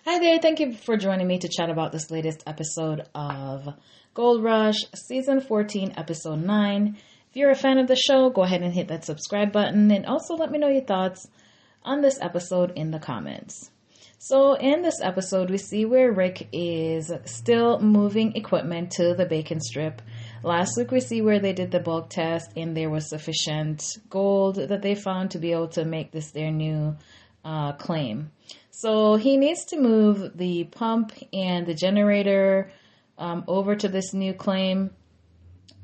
Hi there, thank you for joining me to chat about this latest episode of Gold Rush, Season 14, Episode 9. If you're a fan of the show, go ahead and hit that subscribe button and also let me know your thoughts on this episode in the comments. So in this episode, we see where Rick is still moving equipment to the bacon strip. Last week, we see where they did the bulk test and there was sufficient gold that they found to be able to make this their new claim. So he needs to move the pump and the generator over to this new claim.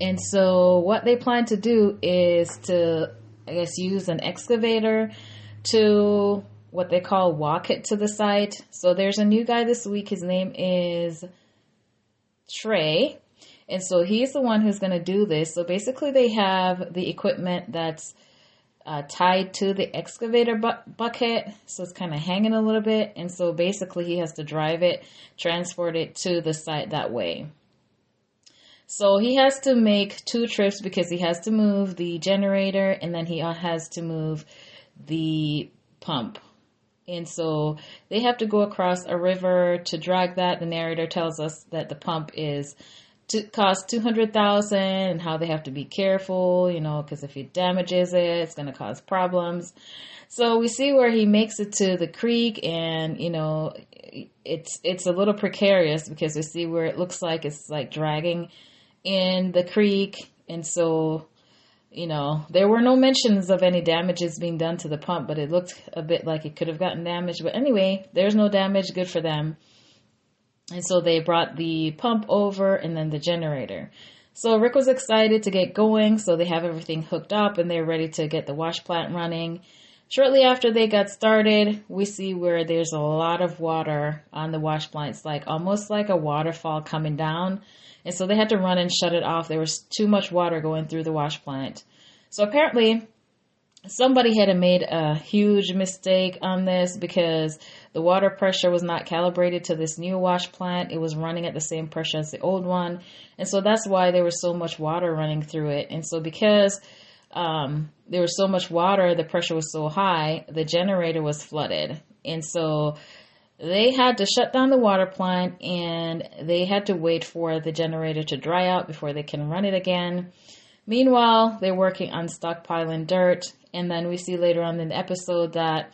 And so what they plan to do is to, use an excavator to what they call walk it to the site. So there's a new guy this week. His name is Trey. And so he's the one who's going to do this. So basically they have the equipment that's tied to the excavator bucket. So it's kind of hanging a little bit. And so basically he has to drive it, transport it to the site that way. So he has to make 2 trips because he has to move the generator and then he has to move the pump. And so they have to go across a river to drag that. The narrator tells us that the pump costs $200,000 and how they have to be careful, because if he damages it, it's going to cause problems. So we see where he makes it to the creek and, it's a little precarious because we see where it looks like it's like dragging in the creek. And so, there were no mentions of any damages being done to the pump, but it looked a bit like it could have gotten damaged. But anyway, there's no damage. Good for them. And so they brought the pump over and then the generator. So Rick was excited to get going. So they have everything hooked up and they're ready to get the wash plant running. Shortly after they got started, we see where there's a lot of water on the wash plant. It's like almost like a waterfall coming down. And so they had to run and shut it off. There was too much water going through the wash plant. So apparently somebody had made a huge mistake on this because the water pressure was not calibrated to this new wash plant. It was running at the same pressure as the old one. And so that's why there was so much water running through it. And so because there was so much water, the pressure was so high, the generator was flooded. And so they had to shut down the water plant and they had to wait for the generator to dry out before they can run it again. Meanwhile, they're working on stockpiling dirt. And then we see later on in the episode that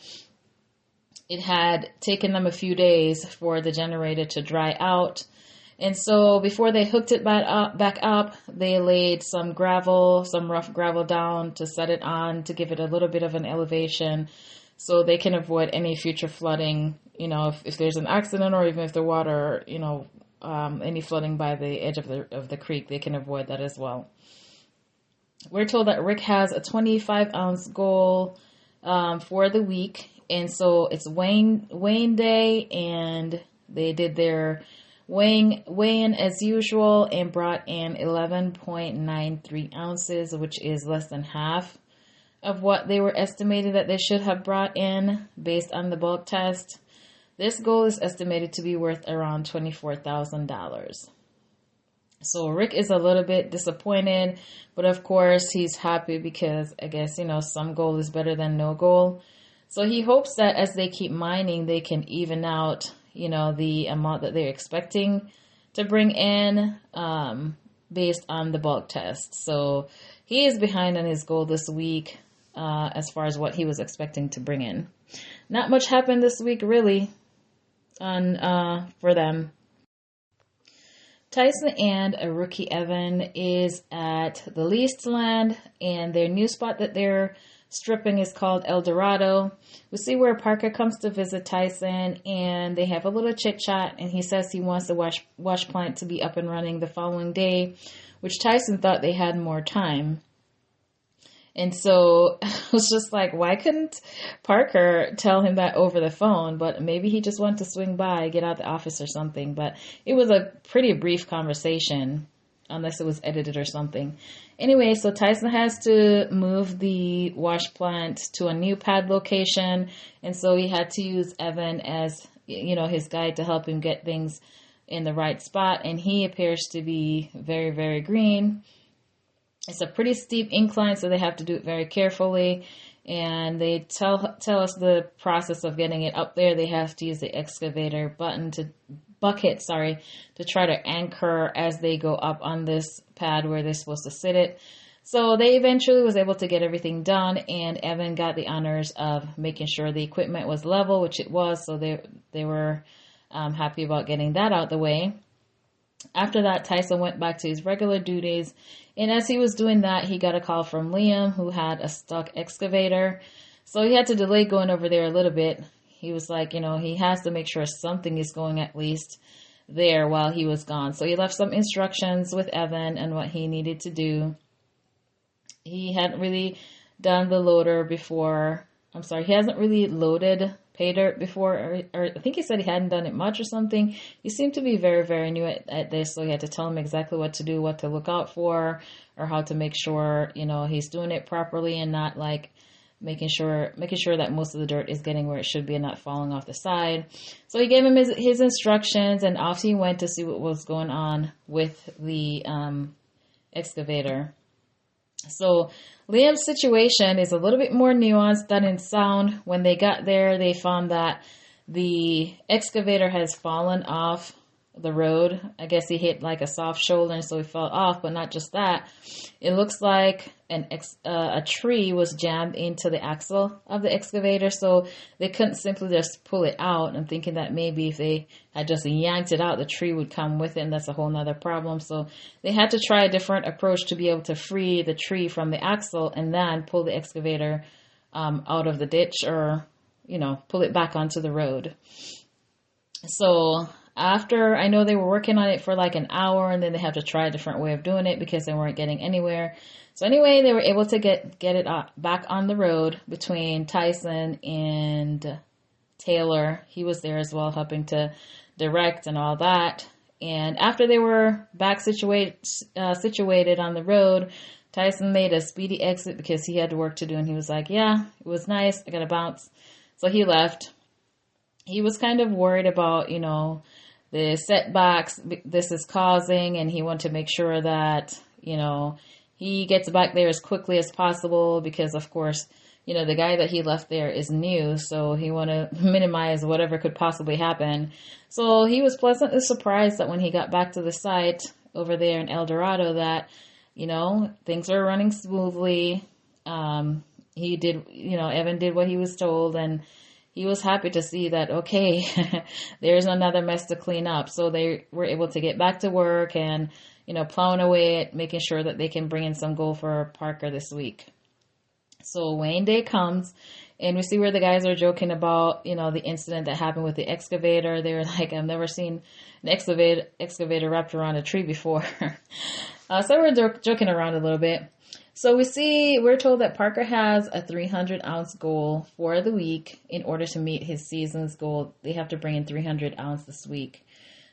it had taken them a few days for the generator to dry out. And so before they hooked it back up, they laid some rough gravel down to set it on to give it a little bit of an elevation so they can avoid any future flooding, if there's an accident or even if the water, any flooding by the edge of the creek, they can avoid that as well. We're told that Rick has a 25-ounce goal for the week. And so it's weighing day, and they did their weigh-in as usual and brought in 11.93 ounces, which is less than half of what they were estimated that they should have brought in based on the bulk test. This goal is estimated to be worth around $24,000. So Rick is a little bit disappointed, but of course he's happy because I guess, some gold is better than no gold. So he hopes that as they keep mining, they can even out, the amount that they're expecting to bring in based on the bulk test. So he is behind on his goal this week as far as what he was expecting to bring in. Not much happened this week, really, for them. Tyson and a rookie Evan is at the leased land, and their new spot that they're stripping is called El Dorado. We see where Parker comes to visit Tyson, and they have a little chit chat, and he says he wants the wash plant to be up and running the following day, which Tyson thought they had more time. And so I was just like, why couldn't Parker tell him that over the phone? But maybe he just wanted to swing by, get out the office or something. But it was a pretty brief conversation, unless it was edited or something. Anyway, so Tyson has to move the wash plant to a new pad location. And so he had to use Evan as, his guide to help him get things in the right spot. And he appears to be very, very green. It's a pretty steep incline, so they have to do it very carefully. And they tell us the process of getting it up there. They have to use the excavator bucket to try to anchor as they go up on this pad where they're supposed to sit it. So they eventually was able to get everything done, and Evan got the honors of making sure the equipment was level, which it was. So they were happy about getting that out the way. After that, Tyson went back to his regular duties, and as he was doing that, he got a call from Liam, who had a stuck excavator. So he had to delay going over there a little bit. He was like, he has to make sure something is going at least there while he was gone. So he left some instructions with Evan and what he needed to do. He hadn't really done the loader before. I'm sorry, he hasn't really loaded pay dirt before, or I think he said he hadn't done it much or something. He seemed to be very, very new at this, so he had to tell him exactly what to do, what to look out for, or how to make sure, he's doing it properly and not like making sure that most of the dirt is getting where it should be and not falling off the side. So he gave him his instructions, and off he went to see what was going on with the excavator. So Liam's situation is a little bit more nuanced than in sound. When they got there, they found that the excavator has fallen off the road. I guess he hit like a soft shoulder, and so he fell off. But not just that, it looks like a tree was jammed into the axle of the excavator, so they couldn't simply just pull it out. I'm thinking that maybe if they had just yanked it out, the tree would come with it, and that's a whole nother problem. So they had to try a different approach to be able to free the tree from the axle and then pull the excavator out of the ditch, or pull it back onto the road. So after, I know they were working on it for like an hour, and then they had to try a different way of doing it because they weren't getting anywhere. So anyway, they were able to get it back on the road between Tyson and Taylor. He was there as well, helping to direct and all that. And after they were back situated on the road, Tyson made a speedy exit because he had work to do, and he was like, yeah, it was nice, I gotta bounce. So he left. He was kind of worried about, the setbacks this is causing, and he wanted to make sure that, he gets back there as quickly as possible because, of course, the guy that he left there is new, so he want to minimize whatever could possibly happen. So he was pleasantly surprised that when he got back to the site over there in El Dorado that, things were running smoothly. He did, Evan did what he was told, and he was happy to see that, okay, there's another mess to clean up. So they were able to get back to work and, plowing away at making sure that they can bring in some gold for Parker this week. So Wayne Day comes, and we see where the guys are joking about, the incident that happened with the excavator. They were like, I've never seen an excavator wrapped around a tree before. So we're joking around a little bit. So we're told that Parker has a 300-ounce goal for the week. In order to meet his season's goal, they have to bring in 300 ounce this week.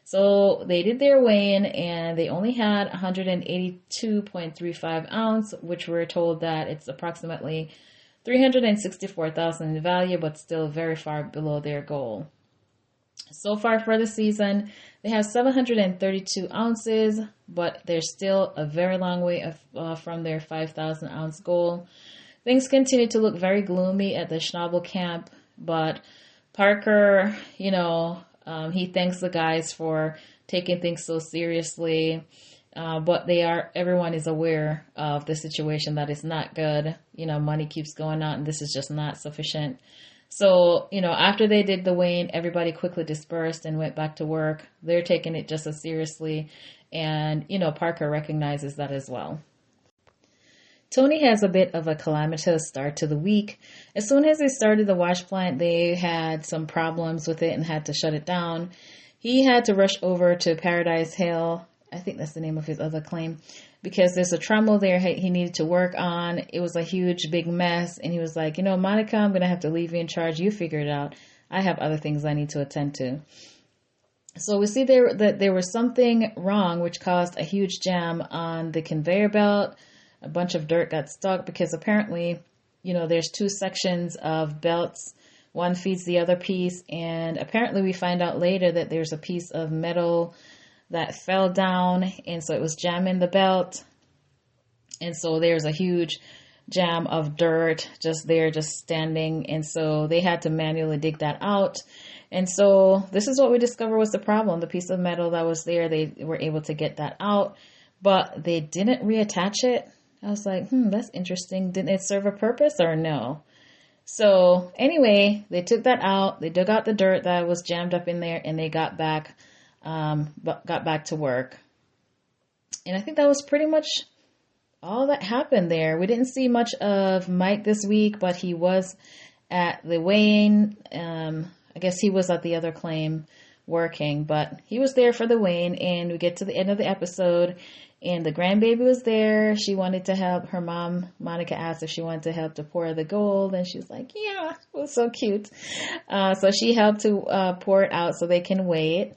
So they did their weigh-in, and they only had 182.35 ounce, which we're told that it's approximately 364,000 in value, but still very far below their goal. So far for the season, they have 732 ounces, but they're still a very long way from their 5,000 ounce goal. Things continue to look very gloomy at the Schnable camp, but Parker, he thanks the guys for taking things so seriously, but everyone is aware of the situation that is not good. Money keeps going out, and this is just not sufficient. So, after they did the weigh-in, everybody quickly dispersed and went back to work. They're taking it just as seriously, and, Parker recognizes that as well. Tony has a bit of a calamitous start to the week. As soon as they started the wash plant, they had some problems with it and had to shut it down. He had to rush over to Paradise Hill. I think that's the name of his other claim, because there's a trommel there he needed to work on. It was a huge, big mess. And he was like, Monica, I'm going to have to leave you in charge. You figure it out. I have other things I need to attend to. So we see that there was something wrong, which caused a huge jam on the conveyor belt. A bunch of dirt got stuck because apparently, there's two sections of belts. One feeds the other piece. And apparently we find out later that there's a piece of metal that fell down, and so it was jamming the belt, and so there's a huge jam of dirt just there, just standing. And so they had to manually dig that out. And so this is what we discovered was the problem. The piece of metal that was there, they were able to get that out, but they didn't reattach it. I was like, that's interesting. Didn't it serve a purpose or no? So anyway, they took that out. They dug out the dirt that was jammed up in there, and they got back to work. And I think that was pretty much all that happened there. We didn't see much of Mike this week, but he was at the weighing. I guess he was at the other claim working, but he was there for the weighing. And we get to the end of the episode, and the grandbaby was there. She wanted to help. Her mom, Monica, asked if she wanted to help to pour the gold, and she was like, yeah. It was so cute. So she helped to pour it out so they can weigh it.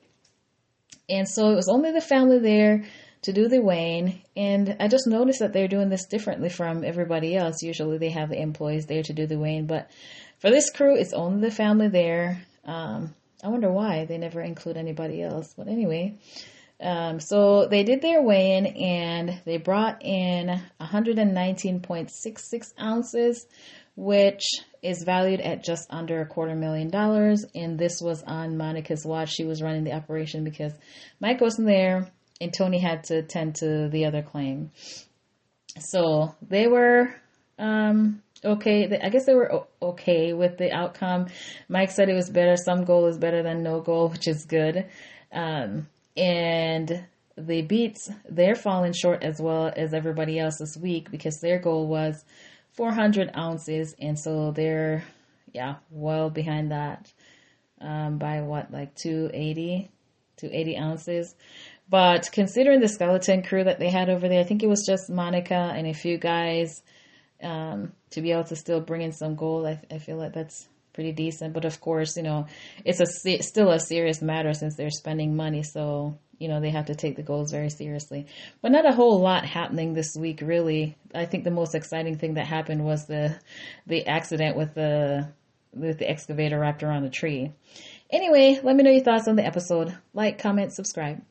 And so it was only the family there to do the weighing. And I just noticed that they're doing this differently from everybody else. Usually they have the employees there to do the weighing, but for this crew, it's only the family there. I wonder why they never include anybody else. But anyway, so they did their weighing, and they brought in 119.66 ounces, which is valued at just under $250,000. And this was on Monica's watch. She was running the operation because Mike wasn't there, and Tony had to tend to the other claim. So they were okay. I guess they were okay with the outcome. Mike said it was better. Some goal is better than no goal, which is good. And the Beets, they're falling short as well as everybody else this week because their goal was 400 ounces. And so they're, well behind that by like 280 ounces. But considering the skeleton crew that they had over there, I think it was just Monica and a few guys to be able to still bring in some gold. I feel like that's pretty decent. But of course, it's still a serious matter since they're spending money. So, they have to take the goals very seriously. But not a whole lot happening this week, really. I think the most exciting thing that happened was the accident with the excavator wrapped around a tree. Anyway, let me know your thoughts on the episode. Like, comment, subscribe.